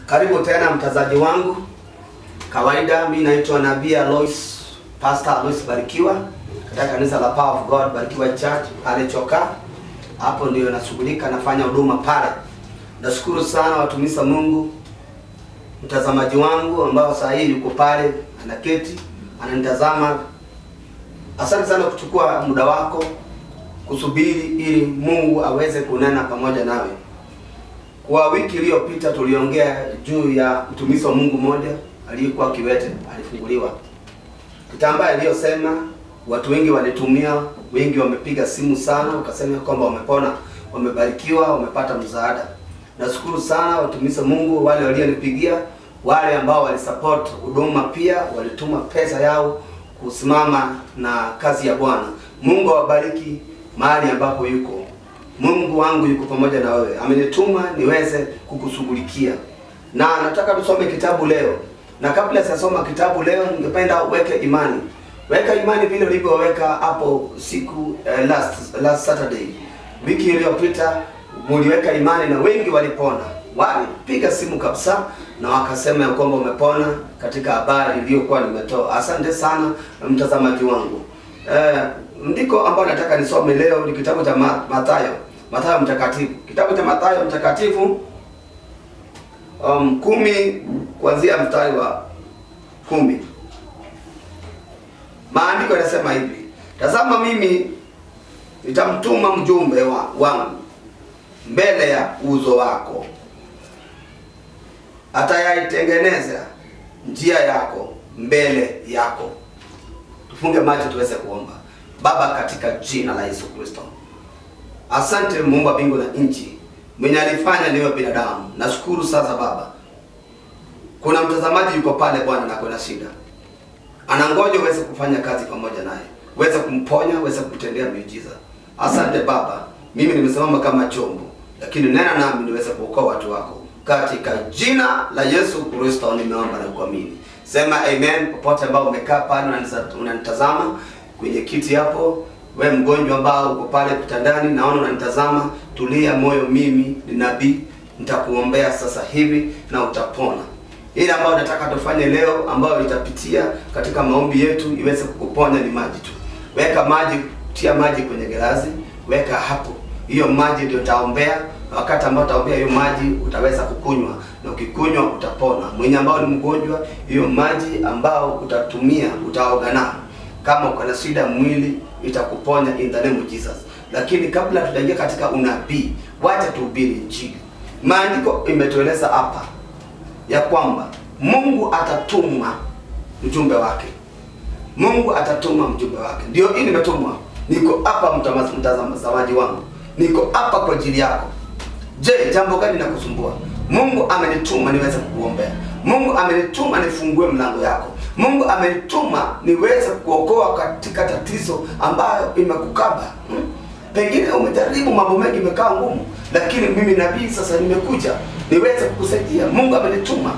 Karibu tena mtazaji wangu. Kawaida mimi naitwa Nabii Alois, Pastor Alois Barikiwa katika kanisa la Power of God Barikiwa Church pale Choka. Hapo ndio nashughulika, nafanya huduma pale. Nashukuru sana watumishi wa Mungu, mtazamaji wangu ambao saa hii yuko pale anaketi ananitazama. Asante sana kuchukua muda wako kusubiri ili Mungu aweze kunena pamoja nawe. Kwa wiki iliyopita tuliongea juu ya mtumishi wa Mungu mmoja aliyekuwa kiwete, alifunguliwa. Kitambaa aliyosema watu wengi walitumia, wengi wamepiga simu sana wakasema kwamba wamepona, wamebarikiwa, wamepata msaada. Nashukuru sana watumishi wa Mungu wale walionipigia, wale ambao walisupport huduma, pia walituma pesa yao kusimama na kazi ya Bwana. Mungu awabariki mahali ambapo yuko. Mungu wangu yuko pamoja na wewe. Amenituma niweze kukushughulikia. Na nataka tusome kitabu leo. Na kabla sijasoma kitabu leo, ningependa uweke imani. Weka imani vile ulivyoweka hapo siku last Saturday. Wiki iliyopita muliweka imani na wengi walipona. Walipiga simu kabisa na wakasema kwamba umepona katika habari iliyokuwa nimetoa. Asante sana mtazamaji wangu. Ndiko ambao nataka nisome leo ni kitabu cha Mathayo mtakatifu. Kitabu cha Mathayo mtakatifu 10 kuanzia mstari wa 10. Maandiko yanasema hivi: tazama, mimi nitamtuma mjumbe wangu mbele ya uso wako, atayaitengeneza njia yako mbele yako. Tufunge macho tuweze kuomba. Baba, katika jina la Yesu Kristo, asante Mungu wa mbingu na nchi, mwenye alifanya niwe binadamu. Nashukuru sasa Baba, kuna mtazamaji yuko pale Bwana na kuna shida, anangoja uweze kufanya kazi pamoja naye, uweze kumponya, uweze kutendea miujiza. Asante Baba, mimi nimesimama kama chombo, lakini nena nami niweze kuokoa watu wako. Katika jina la Yesu Kristo nimeomba na kuamini. Sema amen. Popote ambao umekaa pale unanitazama kwenye kiti hapo, wewe mgonjwa ambao uko pale kitandani, naona unanitazama, tulia moyo, mimi ni nabii, nitakuombea sasa hivi na utapona. Ile ambayo nataka tufanye leo, ambayo itapitia katika maombi yetu iweze kukuponya, ni maji tu. Weka maji, tia maji kwenye glasi, weka hapo. Hiyo maji ndio utaombea. Wakati ambao utaombea hiyo maji utaweza kukunywa, na ukikunywa utapona. Mwenye ambao ni mgonjwa, hiyo maji ambao utatumia utaoga nayo. Kama uko na shida mwili itakuponya in the name of Jesus. Lakini kabla tutaingia katika unabii, wacha tuhubiri Injili. Maandiko imetueleza hapa ya kwamba Mungu atatuma mjumbe wake. Mungu atatuma mjumbe wake. Ndio hii nimetumwa. Niko hapa mtazamaji wangu. Niko hapa kwa ajili yako. Je, jambo gani linakusumbua? Mungu amenituma niweze kukuombea. Mungu amenituma nifungue mlango yako. Mungu amenituma niweze kuokoa katika tatizo ambayo imekukaba. Pengine umejaribu mambo mengi imekaa ngumu, lakini mimi nabii sasa nimekuja niweze kukusaidia. Mungu amenituma.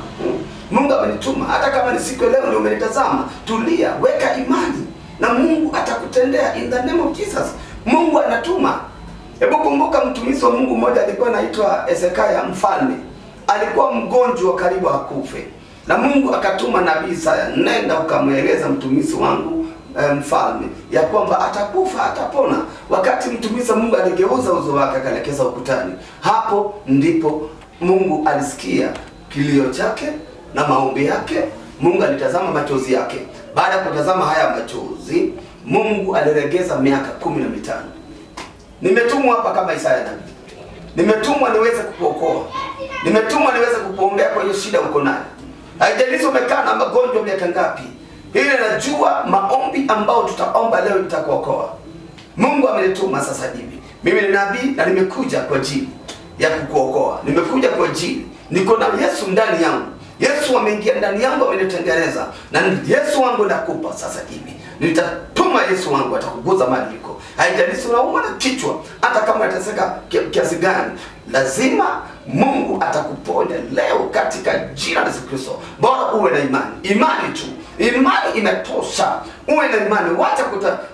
Mungu amenituma. Hata kama ni siku leo ndio umenitazama, tulia, weka imani na Mungu atakutendea in the name of Jesus. Mungu anatuma. Hebu kumbuka mtumishi wa Mungu mmoja alikuwa anaitwa Hezekia mfalme. Alikuwa mgonjwa karibu akufe. Na Mungu akatuma nabii Isaya, nenda ukamweleza mtumishi wangu mfalme ya kwamba atakufa, atapona. Wakati mtumishi wa Mungu aligeuza uso wake akaelekeza ukutani, hapo ndipo Mungu alisikia kilio chake na maombi yake. Mungu alitazama machozi yake. Baada ya kutazama haya machozi, Mungu aliregeza miaka 15. Nimetumwa hapa kama Isaya nabii. Nimetumwa niweze kukuokoa. Nimetumwa niweze kukuombea kwa hiyo shida uko nayo. Haijalishi umekaa na magonjwa miaka ngapi. Ile najua maombi ambao tutaomba leo itakuokoa. Mungu amenituma sasa hivi. Mimi ni nabii na nimekuja kwa ajili ya kukuokoa. Nimekuja kwa ajili. Niko na Yesu ndani yangu. Yesu ameingia ndani yangu, amenitengeneza. Na Yesu wangu nakupa sasa hivi. Nitatuma Yesu wangu atakuguza mahali uko. Haijalishi unaumwa na kichwa, hata kama unateseka kiasi gani, lazima Mungu atakuponya leo katika jina la Yesu Kristo. Bora uwe na imani. Imani tu. Imani inatosha. Uwe na imani.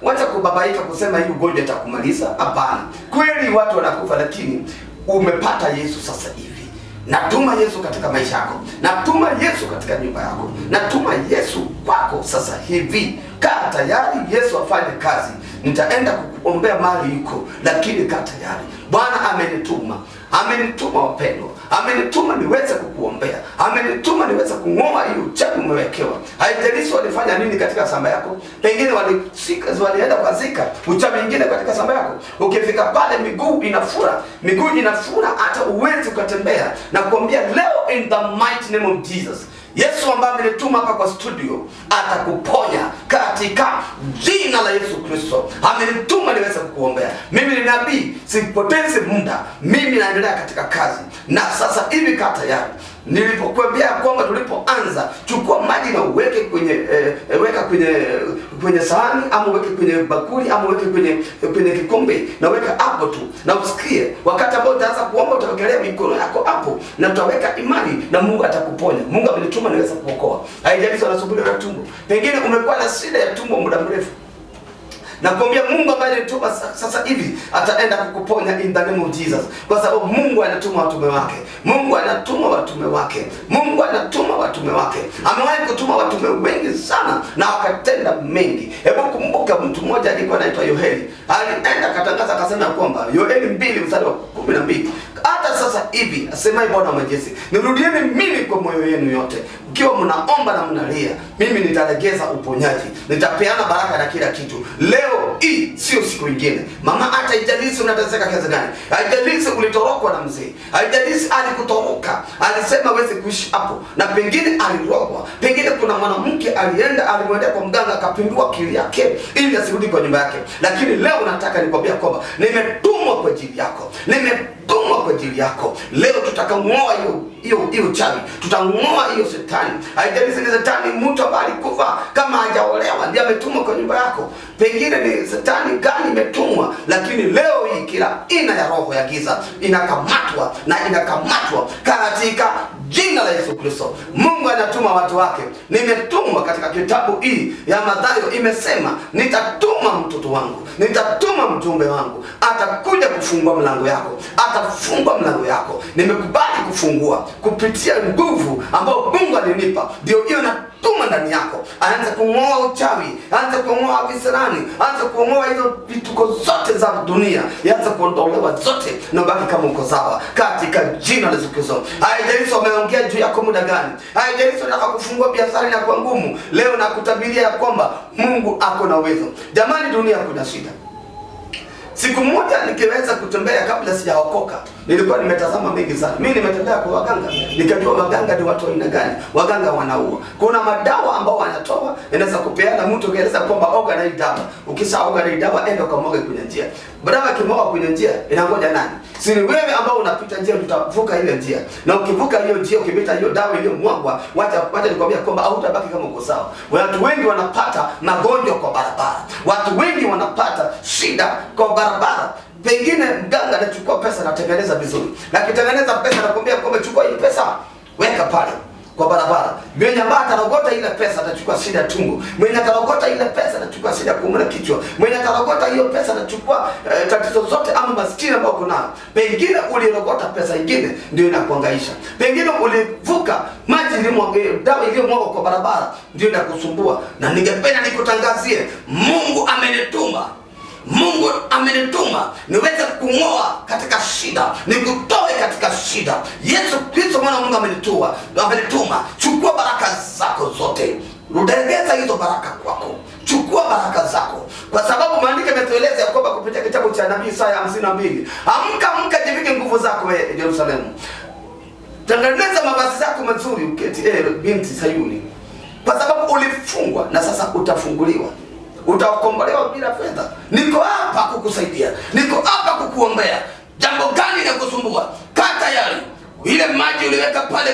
Wacha kubabaika kusema hii ugonjwa itakumaliza. Hapana. Kweli watu wanakufa, lakini umepata Yesu sasa hivi. Natuma Yesu katika maisha yako. Natuma Yesu katika nyumba yako. Natuma Yesu kwako sasa hivi. Kaa tayari Yesu afanye kazi. Nitaenda kukuombea mali yuko, lakini kaa tayari. Bwana amenituma. Amenituma wapendwa. Amenituma niweze kukuombea. Amenituma niweze kung'oa hiyo uchawi umewekewa. Haijalishi walifanya nini katika shamba yako. Pengine walienda kwa zika uchawi mwingine katika shamba yako. Ukifika pale miguu inafura hata uwezi ukatembea. Na kuambia leo in the mighty name of Jesus, Yesu ambaye amenituma hapa kwa studio atakuponya katika jina la Yesu Kristo. Amenituma niweze kukuombea. Mimi ni nabii, sipotezi muda. Mimi naendelea katika kazi. Na sasa hivi kaa tayari. Nilipokuambia kwamba tulipoanza, chukua maji na uweke weka kwenye sahani, ama uweke kwenye bakuli, ama uweke kwenye kikombe, na weka hapo tu na usikie. Wakati ambao utaanza kuomba utawekelea mikono yako hapo na utaweka imani na Mungu atakuponya. Mungu amenituma niweze kuokoa. Haijalishi unasumbuliwa na tumbo. Pengine umekuwa na shida ya tumbo muda mrefu. Na kuambia Mungu ambaye anituma sasa hivi ataenda kukuponya in the name of Jesus. Kwa sababu Mungu anatuma watume wake. Mungu anatuma watume wake. Mungu anatuma watume wake. Amewahi kutuma watume wengi sana na wakatenda mengi. Hebu kumbuka mtu mmoja alikuwa anaitwa Yoheli. Alienda katangaza akasema kwamba Yoheli 2:12. Hata sasa hivi asemaye Bwana wa majeshi, nirudieni mimi kwa moyo wenu yote. Mkiwa mnaomba na mnalia, mimi nitaregeza uponyaji. Nitapeana baraka na kila kitu. Leo hii sio siku nyingine. Mama, hata haijalishi unateseka kiasi gani. Haijalishi ulitorokwa na mzee. Haijalishi alikutoroka. Alisema wewe kuishi hapo. Na pengine alirogwa. Pengine kuna mwanamke alimwendea kwa mganga akapindua akili yake ili asirudi kwa nyumba yake. Lakini leo nataka nikwambia kwamba nimetumwa kwa ajili yako. Nimetumwa kwa ajili yako. Leo tutakang'oa hiyo chawi. Tutang'oa hiyo shetani. Haijalishi ni shetani mtu ambaye alikufa kama hajaolewa ndiye ametumwa kwa nyumba yako. Pengine ni shetani gani imetumwa, lakini leo hii kila aina ya roho ya giza inakamatwa katika jina la Yesu Kristo. Mungu anatuma watu wake. Nimetumwa katika kitabu hii ya Mathayo imesema, nitatuma mtoto wangu, nitatuma mjumbe wangu, atakuja kufungua mlango yako, atafungua mlango yako. Nimekubali kufungua kupitia nguvu ambayo Mungu alinipa. Ndio hiyo natuma ndani yako. Aanze kung'oa uchawi, aanze kung'oa visirani, aanze kung'oa hizo vituko zote za dunia, aanze kuondolewa zote na baki kama uko sawa katika jina la Yesu Kristo. Haijalishi wameongea juu yako muda gani. Haijalishi unataka kufungua biashara na kwa ngumu. Leo nakutabiria ya kwamba Mungu ako na uwezo. Jamani, dunia kuna shida. Siku moja nikiweza kutembea kabla sijaokoka, nilikuwa nimetazama mengi sana. Mimi nimetembea kwa waganga, nikajua waganga ni watu aina gani. Waganga wanaua. Kuna madawa ambao wanatoa, inaweza kupeana mtu kieleza kwamba oga na hii dawa. Ukishaoga na hii dawa enda ukamwaga kwenye njia. Dawa kimwaga kwenye njia inangoja nani? Si ni wewe ambao unapita njia utavuka ile njia. Na ukivuka hiyo njia ukipita hiyo dawa iliyomwagwa, wacha nikwambia kwamba hautabaki kama uko sawa. Watu wengi wanapata magonjwa kwa barabara. Watu wengi wanapata shida kwa barabara. Pengine mganga anachukua pesa na tengeneza vizuri. Na akitengeneza pesa anakuambia kwamba chukua hii pesa weka pale kwa barabara. Mwenye ambaye atarogota ile pesa atachukua shida tumbo. Mwenye atarogota ile pesa atachukua shida kuumwa kichwa. Mwenye atarogota hiyo pesa atachukua tatizo zote ama maskini ambao kuna. Pengine ulirogota pesa nyingine ndio inakuhangaisha. Pengine ulivuka maji dawa iliyomwagwa kwa barabara ndio inakusumbua. Na ningependa nikutangazie, Mungu amenituma. Mungu amenituma niweze kung'oa katika shida, nikutoe katika shida. Yesu Kristo mwana wa Mungu amenituma. Chukua baraka zako zote. Rudelegeza hizo baraka kwako. Chukua baraka zako. Kwa sababu maandiko yametueleza ya kwamba kupitia kitabu cha Nabii Isaya 52, amka jivike nguvu zako wewe Yerusalemu. Tengeneza mavazi zako mazuri uketi binti Sayuni. Kwa sababu ulifungwa na sasa utafunguliwa. Utakombolewa bila fedha. Niko hapa kukusaidia. Niko hapa kukuombea. Jambo gani linakusumbua? Kaa tayari. Ile maji uliweka pale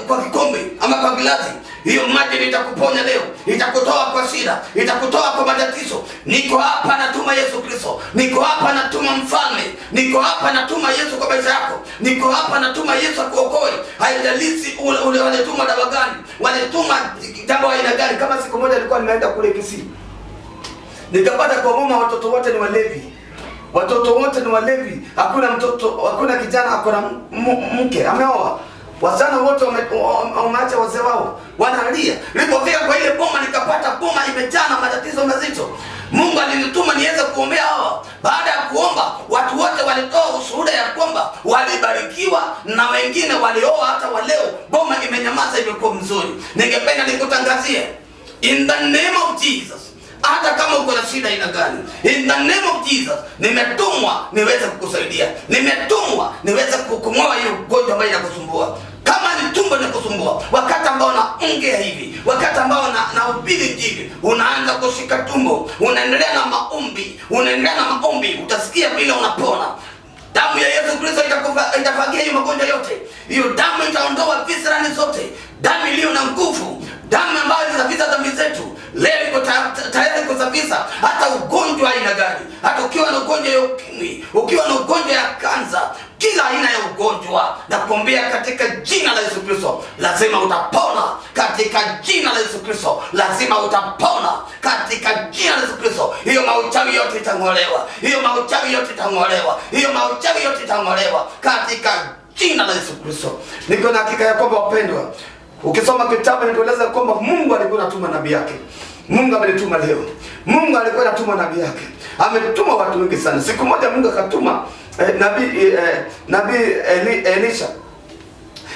kwa kikombe ama kwa glasi, hiyo maji nitakuponya leo. Itakutoa kwa shida, itakutoa kwa matatizo. Niko hapa natuma Yesu Kristo. Niko hapa natuma mfalme. Niko hapa natuma Yesu kwa maisha yako. Niko hapa natuma Yesu akuokoe. Haijalishi ule wanatuma dawa gani, wanatuma jambo aina gani. Kama siku moja nilikuwa nimeenda kule Kisii, nikapata kwa mama watoto wote ni walevi. watoto wote ni walevi, hakuna kijana akona mke ameoa, wasichana wote wameacha wazee wao wanalia. Nilipofika kwa ile boma nikapata boma imejaa na matatizo mazito. Mungu alinituma niweze kuombea hawa. Baada ya kuomba, watu wote walitoa ushuhuda ya kwamba walibarikiwa na wengine walioa hata waleo. Boma imenyamaza, imekuwa mzuri. Ningependa nikutangazie in the name of Jesus, hata kama uko na shida aina gani, in the name of Jesus, nimetumwa niweze kukusaidia. Nimetumwa niweze kukung'oa hiyo ugonjwa ambayo inakusumbua. Kama ni tumbo linakusumbua, wakati ambao naongea hivi, wakati ambao nahubiri Injili, unaanza kushika tumbo, unaendelea na maombi, utasikia vile unapona. Damu ya Yesu Kristo itafagia hiyo magonjwa yote. Hiyo damu itaondoa visirani zote. Damu iliyo na nguvu, damu ambayo inasafisha dhambi zetu, leo iko tayari kusafisha hata ugonjwa aina gani. Hata ukiwa na ugonjwa ya ukimwi, ukiwa na ugonjwa ya kansa, kila aina ya ugonjwa, na kuombea katika jina la Yesu Kristo, lazima utapona. Katika jina la Yesu Kristo, lazima utapona. Katika jina la Yesu Kristo, hiyo mauchawi yote itang'olewa. Hiyo mauchawi yote itang'olewa. Hiyo mauchawi yote itang'olewa katika jina la Yesu Kristo. Niko na hakika ya kwamba wapendwa, ukisoma kitabu inatueleza kwamba Mungu alikuwa anatuma nabii yake. Mungu amenituma leo. Mungu alikuwa anatuma nabii yake. Ametuma watu wengi sana. Siku moja Mungu akatuma nabii Elisha.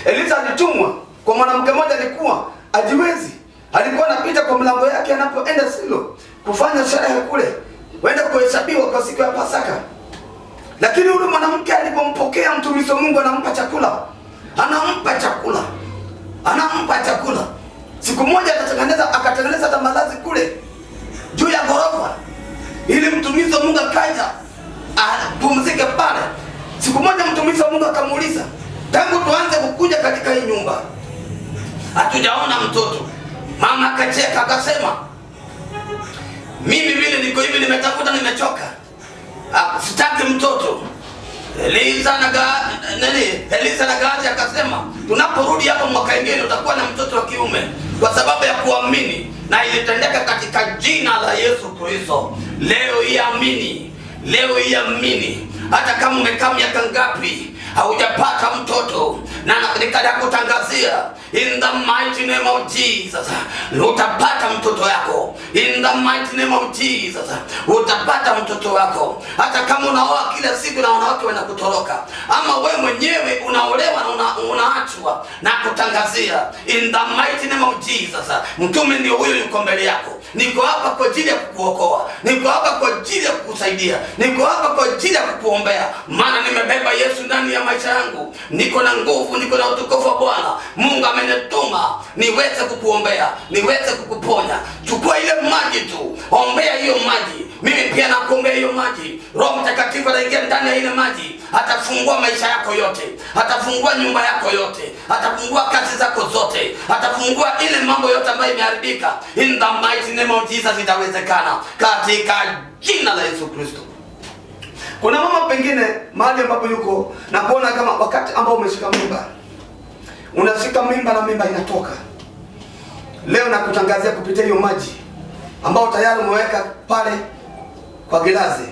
Elisha alitumwa kwa mwanamke mmoja alikuwa ajiwezi. Alikuwa anapita kwa mlango yake anapoenda Silo kufanya sherehe kule, waenda kuhesabiwa kwa siku ya Pasaka. Lakini yule mwanamke alipompokea mtumishi wa Mungu, anampa chakula. Siku moja akatengeneza hata malazi kule juu ya ghorofa, ili mtumishi wa Mungu akaja apumzike pale. Siku moja mtumishi wa Mungu akamuuliza, tangu tuanze kukuja katika hii nyumba hatujaona mtoto. Mama akacheka akasema, mimi vile niko hivi nimetafuta, nimechoka, sitaki mtoto. Elisa na Gazi akasema, tunaporudi hapa mwaka mwingine utakuwa na mtoto wa kiume, kwa sababu ya kuamini. Na ilitendeka katika jina la Yesu Kristo. Leo hii amini. Hata kama umekaa miaka ngapi haujapata mtoto, na nikakutangazia in the mighty name of Jesus, utapata mtoto wako. In the mighty name of Jesus, utapata mtoto wako. Hata kama unaoa kila siku na wanawake wanakutoroka, ama wewe mwenyewe unaolewa na unaachwa, na kutangazia in the mighty name of Jesus, mtume ndio huyo yuko mbele yako. Niko hapa kwa ajili ya kukuokoa. Niko hapa kwa ajili ya kukusaidia. Niko hapa kwa ajili ya kukuombea, maana nimebeba Yesu ndani ya maisha yangu. Niko na nguvu, niko na utukufu wa Bwana. Mungu amenituma niweze kukuombea, niweze kukuponya. Chukua ile maji tu, ombea hiyo maji. Mimi pia nakuombea hiyo maji. Roho Mtakatifu anaingia ndani ya ile maji, atafungua maisha yako yote, atafungua nyumba yako yote, atafungua kazi zako zote, atafungua ile mambo yote ambayo imeharibika. In the mighty name of Jesus, itawezekana katika jina la Yesu Kristo. Kuna mama pengine mahali ambapo yuko na kuona kama wakati ambao umeshika mimba, unashika mimba na mimba inatoka. Leo nakutangazia kupitia hiyo maji ambao tayari umeweka pale kwa gilazi.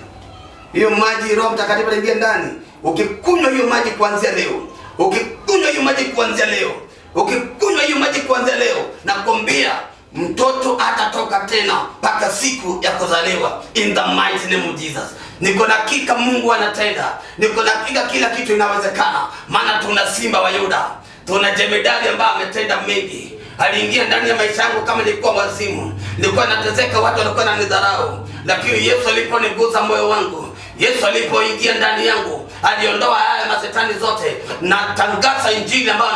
Hiyo maji Roho Mtakatifu anaingia ndani. Ukikunywa hiyo maji kuanzia leo, nakwambia mtoto atatoka tena mpaka siku ya kuzaliwa. In the mighty name of Jesus. Niko na hakika Mungu anatenda. Niko na hakika kila kitu inawezekana, maana tuna simba wa Yuda. Tuna jemedari ambaye ametenda mengi. Aliingia ndani ya maisha yangu kama nilikuwa wazimu. Nilikuwa nateseka, watu walikuwa wananidharau, lakini Yesu aliponigusa moyo wangu, Yesu alipoingia ndani yangu, aliondoa haya masetani zote. Natangaza injili ambayo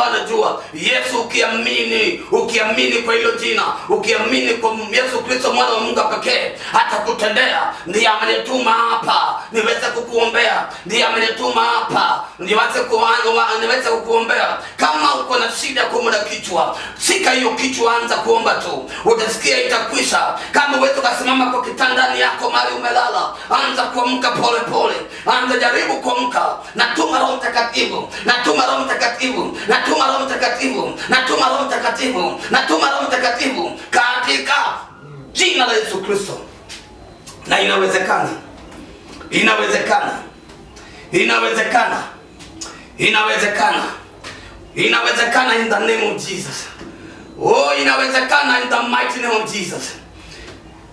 anajua. Yesu ukiamini kwa hilo jina, ukiamini kwa Yesu Kristo mwana wa Mungu pekee, hata kutendea. Ndiye amenituma hapa niweze kukuombea. Niweze kukuombea. Kama uko na shida ya kuumwa na kichwa, sika hiyo kichwa, anza kuomba tu, utasikia itakwisha. Kama uweze kusimama kwa kitandani yako mahali umelala, anza kuamka pole pole. Anza jaribu kuamka. Natuma Roho Mtakatifu katika jina la Yesu Kristo. na inawezekana. Inawezekana. Inawezekana. Inawezekana. Inawezekana in the name of Jesus. Oh, inawezekana in the mighty name of Jesus.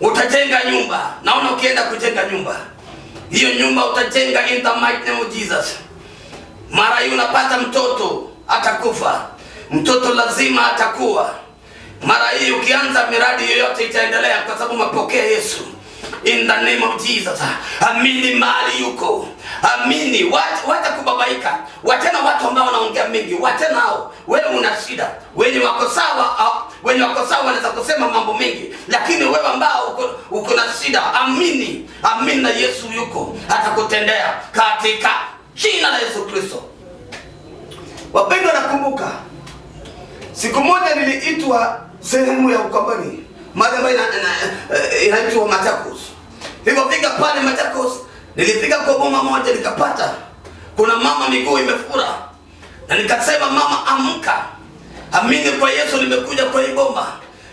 Utajenga nyumba. Naona ukienda kujenga nyumba. Hiyo nyumba utajenga in the mighty name of Jesus. Mara hiyo unapata mtoto atakufa. Mtoto lazima atakuwa. Mara hiyo ukianza miradi yoyote itaendelea kwa sababu umepokea Yesu. In the name of Jesus. Amini mahali yuko. Amini. Wacha kubabaika. Watena watu ambao wanaongea mingi. Watena hao. Wewe una shida. Wenye wako sawa wanaweza kusema mambo mengi. Lakini wewe ambao uko na shida, amini. Amini na Yesu yuko. Atakutendea katika jina la Yesu Kristo. Wapendwa, nakumbuka siku moja niliitwa sehemu ya Ukambani. Mahali ambayo inaitwa Machakos. Nilipofika pale Machakos, nilifika kwa boma moja nikapata kuna mama miguu imefura. Na nikasema, mama amka. Amini kwa Yesu nimekuja kwa hii boma.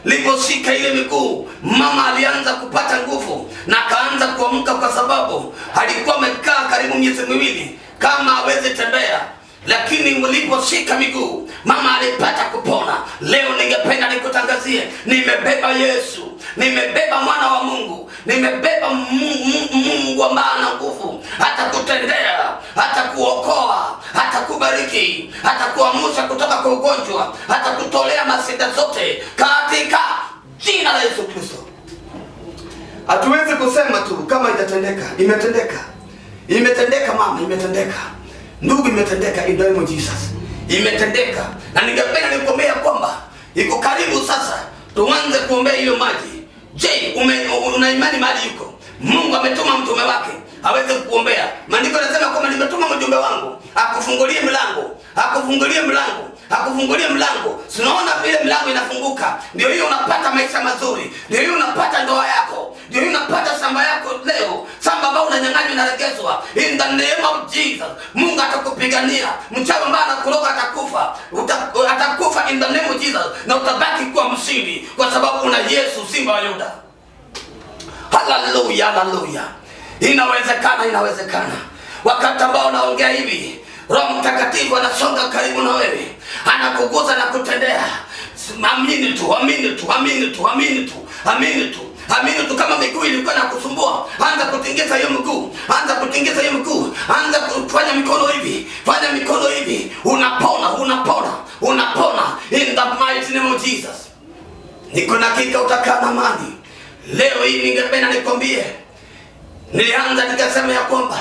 Niliposhika ile miguu, mama alianza kupata nguvu na akaanza kuamka kwa sababu alikuwa amekaa karibu miezi miwili kama hawezi tembea. Lakini niliposhika miguu, mama alipata kupona. Leo ningependa nikutangazie, nimebeba Yesu. Nimebeba mwana wa Mungu. Nimebeba Mungu ambaye ana nguvu. Atakutendea, atakuokoa, atakubariki, atakuamsha kutoka kwa ugonjwa, atakutolea masida zote katika jina la Yesu Kristo. Hatuwezi kusema tu kama itatendeka. Imetendeka. Imetendeka mama, imetendeka. Ndugu, imetendeka in the name of Jesus. Imetendeka. Na ningependa nikuombea kwamba iko karibu sasa tuanze kuombea hiyo maji. Je, una imani mahali yuko? Mungu ametuma mtume wake aweze kuombea. Maandiko yanasema kwamba nimetuma mjumbe wangu akufungulie mlango. Akufungulie mlango. Akufungulie mlango. Unaona vile mlango inafunguka. Ndio hiyo unapata maisha mazuri. Ndio hiyo unapata ndoa yako. Ndio hiyo unapata shamba yako leo. Shamba ambao unanyang'anywa na regezwa. In the name of Jesus. Mungu atakupigania. Mchawi ambaye anakuroga atakufa. Atakufa in the name of Jesus. Na utabaki kuwa mshindi kwa sababu una Yesu, simba wa Yuda. Hallelujah, hallelujah. Inawezekana, inawezekana. Wakati ambao unaongea hivi, Roho Mtakatifu anasonga karibu na wewe. Anakuguza na kutendea. Amini tu, amini tu, amini tu, amini tu, amini tu. Amini tu. Kama miguu ilikuwa inakusumbua, anza kutingeza hiyo miguu. Anza kutingeza hiyo miguu. Anza kufanya mikono hivi. Fanya mikono hivi. Unapona, unapona, unapona. In the mighty name of Jesus. Niko na hakika utakaa na amani. Leo hii ningependa nikwambie. Nilianza nikasema ya kwamba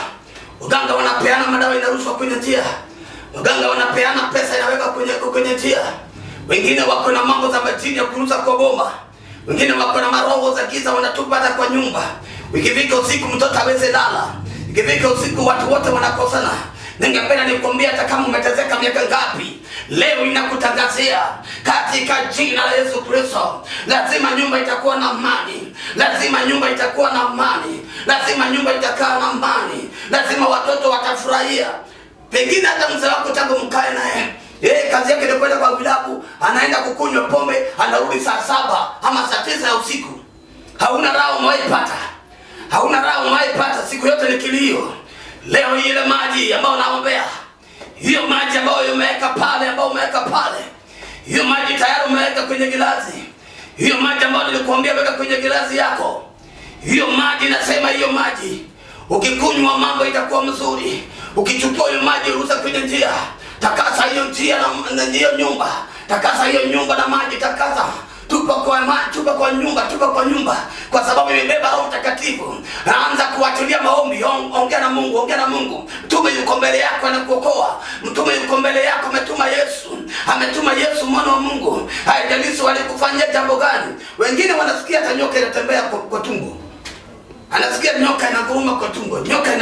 waganga wanapeana madawa inarushwa kwenye njia. Waganga wanapeana pesa inaweka kwenye njia. Wengine wako na mambo za majini ya kurusha kwa boma. Wengine wako na maroho za giza wanatupa hata kwa nyumba. Ikifika usiku mtoto hawezi lala. Ikifika usiku watu wote wanakosana. Ningependa nikwambie hata kama umetezeka miaka ngapi, leo ninakutangazia katika jina la Yesu Kristo, lazima nyumba itakuwa na amani. Lazima nyumba itakuwa na amani. Lazima nyumba itakaa na amani. Lazima watoto watafurahia. Pengine hata mzee wako tangu mkae naye, kazi yake ni kwenda kwa vilabu, anaenda kukunywa pombe, anarudi saa 7 ama saa 9 ya usiku. Hauna raha umewaipata. Hauna raha umewaipata, siku yote ni kilio. Leo ile maji ambayo naombea, hiyo maji ambayo umeweka pale, hiyo maji tayari umeweka kwenye gilasi. Hiyo maji ambayo nilikuambia weka kwenye gilasi yako. Hiyo maji nasema, hiyo maji ukikunywa mambo itakuwa mzuri. Ukichukua hiyo maji urusha kwenye njia. Takasa hiyo njia na hiyo nyumba. Takasa hiyo nyumba na maji, takasa. Tupa kwa nyumba kwa sababu imebeba Roho Mtakatifu. Anza kuachilia maombi, ongea na Mungu. Mtume yuko mbele yako anakuokoa. Mtume yuko mbele yako, ametuma Yesu mwana wa Mungu. Haijalishi walikufanyia jambo gani. Wengine wanasikia hata nyoka inatembea kwa tumbo. Anasikia nyoka inaguruma kwa tumbo. Nyoka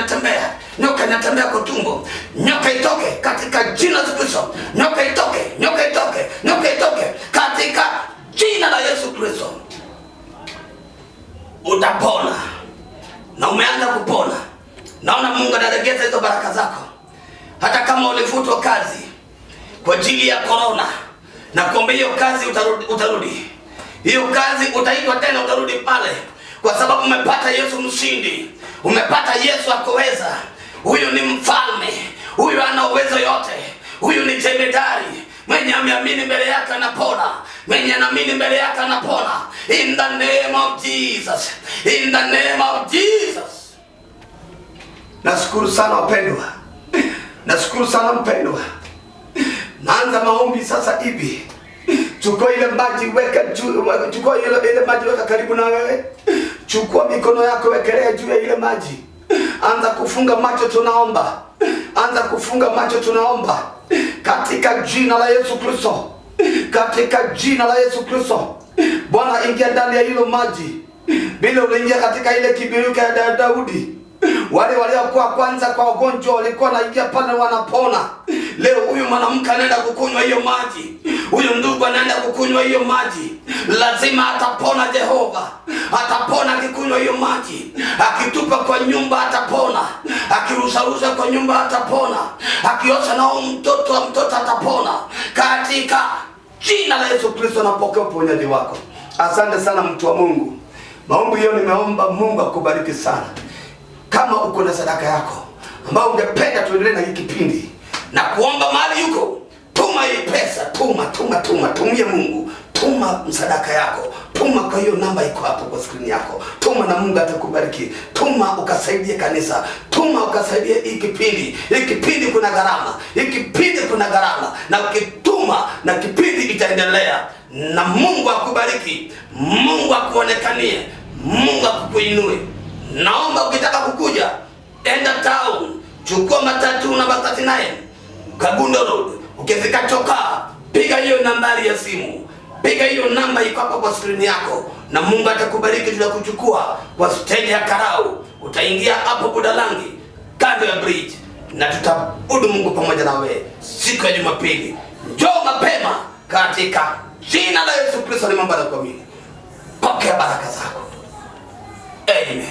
inatembea kwa tumbo. Nyoka itoke katika jina la Yesu. Nyoka itoke katika jina la Yesu Kristo. Utapona. Na umeanza kupona. Naona Mungu anaregeza hizo baraka zako. Hata kama ulifutwa kazi kwa ajili ya corona, na kuombea hiyo kazi utarudi. Hiyo kazi utaitwa tena, utarudi pale. kwa sababu umepata Yesu mshindi, umepata Yesu akoweza. Huyu ni mfalme, huyu ana uwezo yote, huyu ni jemedari. Mwenye ameamini mbele yake anapona, mwenye anaamini mbele yake anapona. In the name of Jesus, in the name of Jesus. Nashukuru sana wapendwa, nashukuru sana mpendwa. Naanza maombi sasa hivi. Chukua ile maji weka juu, chukua ile maji weka karibu na wewe. Chukua mikono yako wekelea juu ya ile maji. Anza kufunga macho, tunaomba. Anza kufunga macho, tunaomba. Katika jina la Yesu Kristo. Katika jina la Yesu Kristo. Bwana, ingia ndani ya hilo maji. Bila uliingia katika ile kibiruka ya Daudi. Wale waliokuwa kwanza kwa ugonjwa walikuwa naingia pale wanapona. Leo huyu mwanamke anaenda kukunywa hiyo maji. Huyu ndugu anaenda kukunywa hiyo maji. Lazima atapona. Jehova atapona akikunywa hiyo maji. Akitupa kwa nyumba atapona. Akirusharusha kwa nyumba atapona. Akiosha nao mtoto atapona. Katika jina la Yesu Kristo napokea uponyaji wako. Asante sana mtu wa Mungu. Maombi hiyo nimeomba, Mungu akubariki sana. Kama uko na sadaka yako ambao ungependa tuendelee na hiki kipindi na kuomba mahali yuko, tuma hii pesa, tumie Mungu, tuma msadaka yako, tuma kwa hiyo namba iko hapo kwa screen yako, tuma na Mungu atakubariki. Tuma ukasaidie kanisa, tuma ukasaidie hii kipindi. Hii kipindi kuna gharama, hii kipindi kuna gharama, na ukituma na kipindi itaendelea. Na Mungu akubariki, Mungu akuonekanie, Mungu akukuinue. Naomba ukitaka kukuja, enda town, chukua matatu namba 39 Kagundo Road. Ukifika Chokaa, piga hiyo nambari ya simu, piga hiyo namba iko hapa kwa screen yako, na Mungu atakubariki. Tutakuchukua kwa stage ya Karau, utaingia hapo Budalangi kando ya bridge, na tutaabudu Mungu pamoja na wewe siku ya Jumapili. Njoo mapema katika jina la Yesu Kristo. Ni mambo ya kuamini. Pokea baraka zako. Amen.